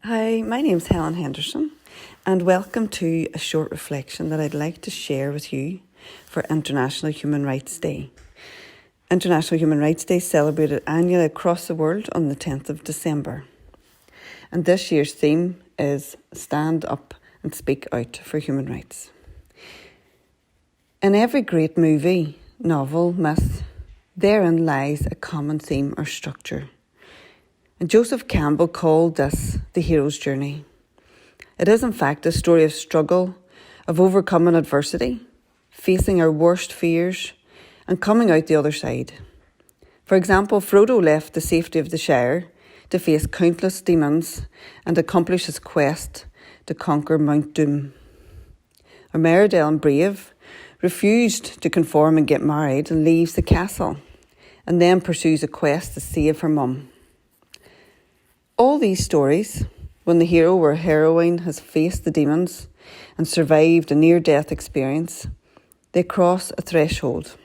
Hi, my name's Helen Henderson, and welcome to a short reflection that I'd like to share with you for International Human Rights Day. International Human Rights Day is celebrated annually across the world on the 10th of December. And this year's theme is Stand Up and Speak Out for Human Rights. In every great movie, novel, myth, therein lies a common theme or structure. And Joseph Campbell called this the hero's journey. It is in fact a story of struggle, of overcoming adversity, facing our worst fears, and coming out the other side. For example, Frodo left the safety of the Shire to face countless demons and accomplish his quest to conquer Mount Doom. Or Meridell Brave refused to conform and get married and leaves the castle, and then pursues a quest to save her mum. All these stories, when the hero or heroine has faced the demons and survived a near-death experience, they cross a threshold.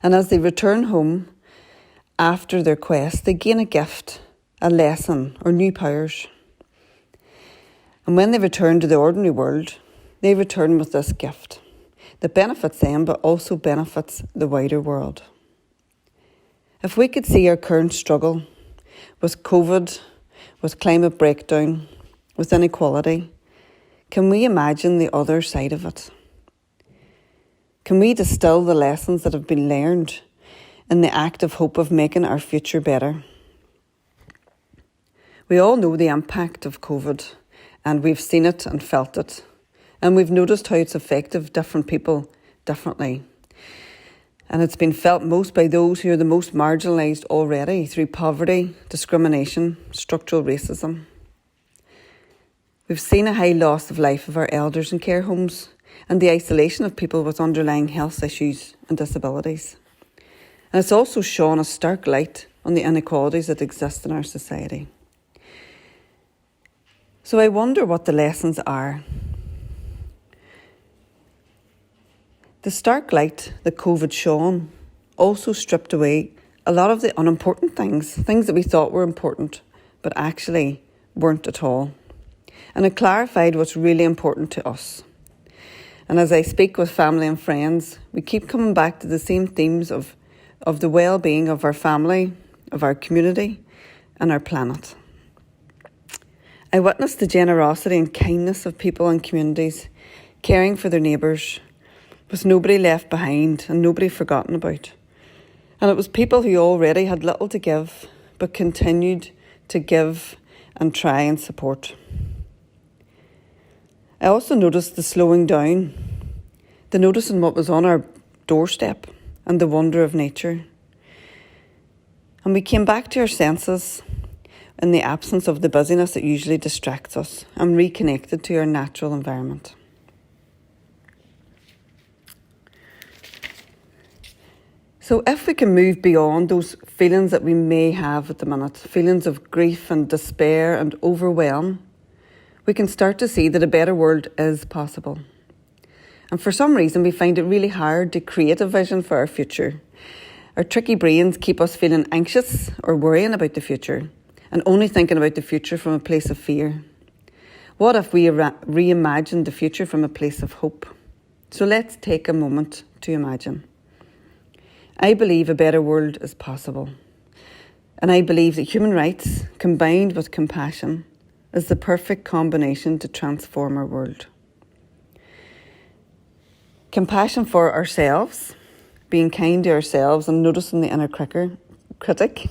And as they return home after their quest, they gain a gift, a lesson, or new powers. And when they return to the ordinary world, they return with this gift that benefits them but also benefits the wider world. If we could see our current struggle with COVID, with climate breakdown, with inequality, can we imagine the other side of it? Can we distill the lessons that have been learned in the active hope of making our future better? We all know the impact of COVID, and we've seen it and felt it, and we've noticed how it's affected different people differently. And it's been felt most by those who are the most marginalised already through poverty, discrimination, structural racism. We've seen a high loss of life of our elders in care homes and the isolation of people with underlying health issues and disabilities. And it's also shone a stark light on the inequalities that exist in our society. So I wonder what the lessons are. The stark light that COVID shone also stripped away a lot of the unimportant things that we thought were important, but actually weren't at all. And it clarified what's really important to us. And as I speak with family and friends, we keep coming back to the same themes of the well-being of our family, of our community, and our planet. I witnessed the generosity and kindness of people and communities caring for their neighbours, with nobody left behind and nobody forgotten about. And it was people who already had little to give, but continued to give and try and support. I also noticed the slowing down, the noticing what was on our doorstep and the wonder of nature. And we came back to our senses in the absence of the busyness that usually distracts us and reconnected to our natural environment. So if we can move beyond those feelings that we may have at the minute, feelings of grief and despair and overwhelm, we can start to see that a better world is possible. And for some reason, we find it really hard to create a vision for our future. Our tricky brains keep us feeling anxious or worrying about the future and only thinking about the future from a place of fear. What if we reimagined the future from a place of hope? So let's take a moment to imagine. I believe a better world is possible. And I believe that human rights, combined with compassion, is the perfect combination to transform our world. Compassion for ourselves, being kind to ourselves and noticing the inner critic,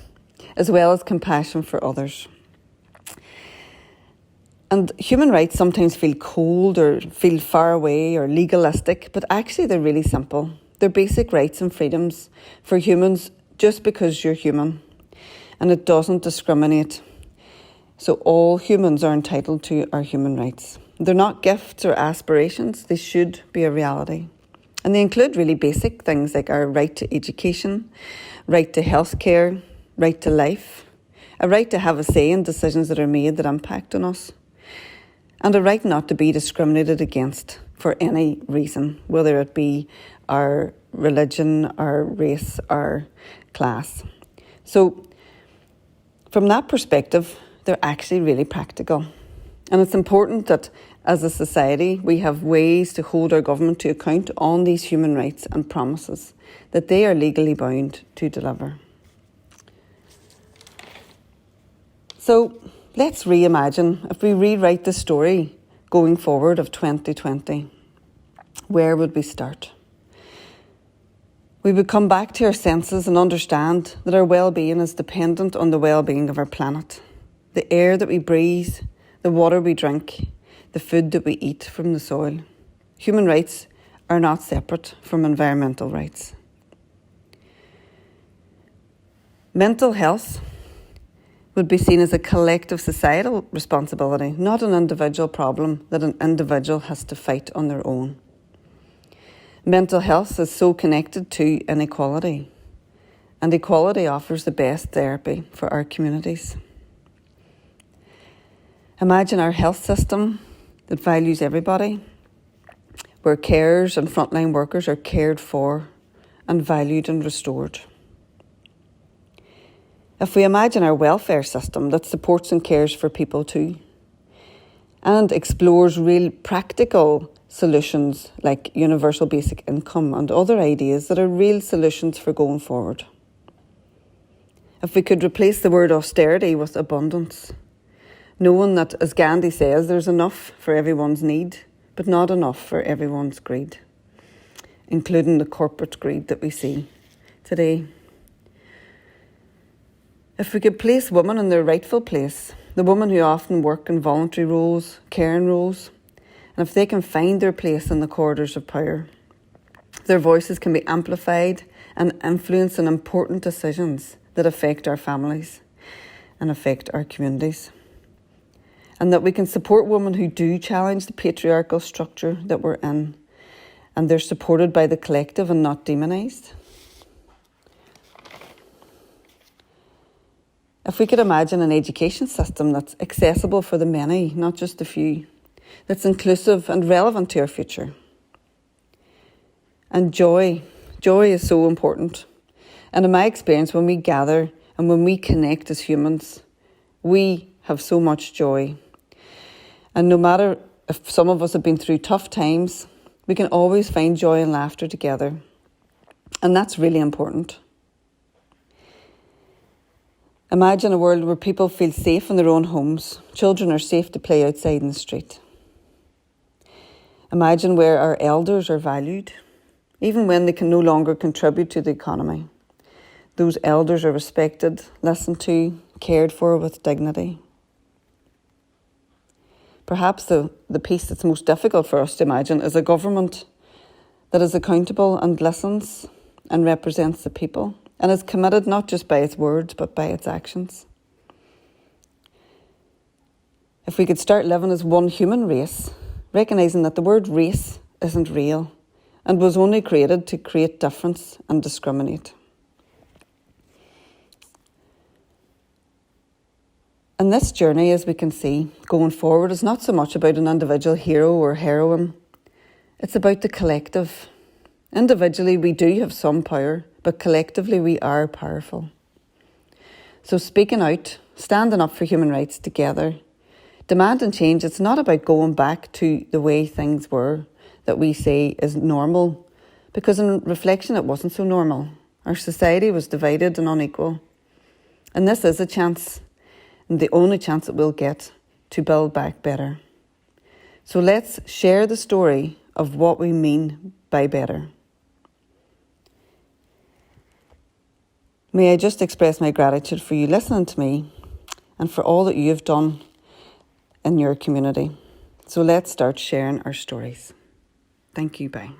as well as compassion for others. And human rights sometimes feel cold or feel far away or legalistic, but actually they're really simple. They're basic rights and freedoms for humans just because you're human. And it doesn't discriminate. So all humans are entitled to our human rights. They're not gifts or aspirations. They should be a reality. And they include really basic things like our right to education, right to healthcare, right to life, a right to have a say in decisions that are made that impact on us, and a right not to be discriminated against for any reason, whether it be our religion, our race, our class. So from that perspective, they're actually really practical. And it's important that as a society we have ways to hold our government to account on these human rights and promises that they are legally bound to deliver. So let's reimagine, if we rewrite the story going forward of 2020, where would we start? We would come back to our senses and understand that our well-being is dependent on the well-being of our planet. The air that we breathe, the water we drink, the food that we eat from the soil. Human rights are not separate from environmental rights. Mental health would be seen as a collective societal responsibility, not an individual problem that an individual has to fight on their own. Mental health is so connected to inequality, and equality offers the best therapy for our communities. Imagine our health system that values everybody, where carers and frontline workers are cared for and valued and restored. If we imagine our welfare system that supports and cares for people too, and explores real practical solutions like universal basic income and other ideas that are real solutions for going forward. If we could replace the word austerity with abundance, knowing that, as Gandhi says, there's enough for everyone's need, but not enough for everyone's greed, including the corporate greed that we see today. If we could place women in their rightful place, the women who often work in voluntary roles, caring roles, and if they can find their place in the corridors of power, their voices can be amplified and influence in important decisions that affect our families and affect our communities. And that we can support women who do challenge the patriarchal structure that we're in, and they're supported by the collective and not demonised. If we could imagine an education system that's accessible for the many, not just the few, that's inclusive and relevant to our future. And joy is so important. And in my experience, when we gather and when we connect as humans, we have so much joy. And no matter if some of us have been through tough times, we can always find joy and laughter together. And that's really important. Imagine a world where people feel safe in their own homes. Children are safe to play outside in the street. Imagine where our elders are valued, even when they can no longer contribute to the economy. Those elders are respected, listened to, cared for with dignity. Perhaps the piece that's most difficult for us to imagine is a government that is accountable and listens and represents the people, and is committed not just by its words but by its actions. If we could start living as one human race, recognising that the word race isn't real and was only created to create difference and discriminate. And this journey, as we can see, going forward is not so much about an individual hero or heroine. It's about the collective. Individually, we do have some power, but collectively we are powerful. So speaking out, standing up for human rights together, demanding change, it's not about going back to the way things were that we say is normal, because in reflection it wasn't so normal. Our society was divided and unequal. And this is a chance, and the only chance that we'll get, to build back better. So let's share the story of what we mean by better. May I just express my gratitude for you listening to me and for all that you have done in your community. So let's start sharing our stories. Thank you. Bye.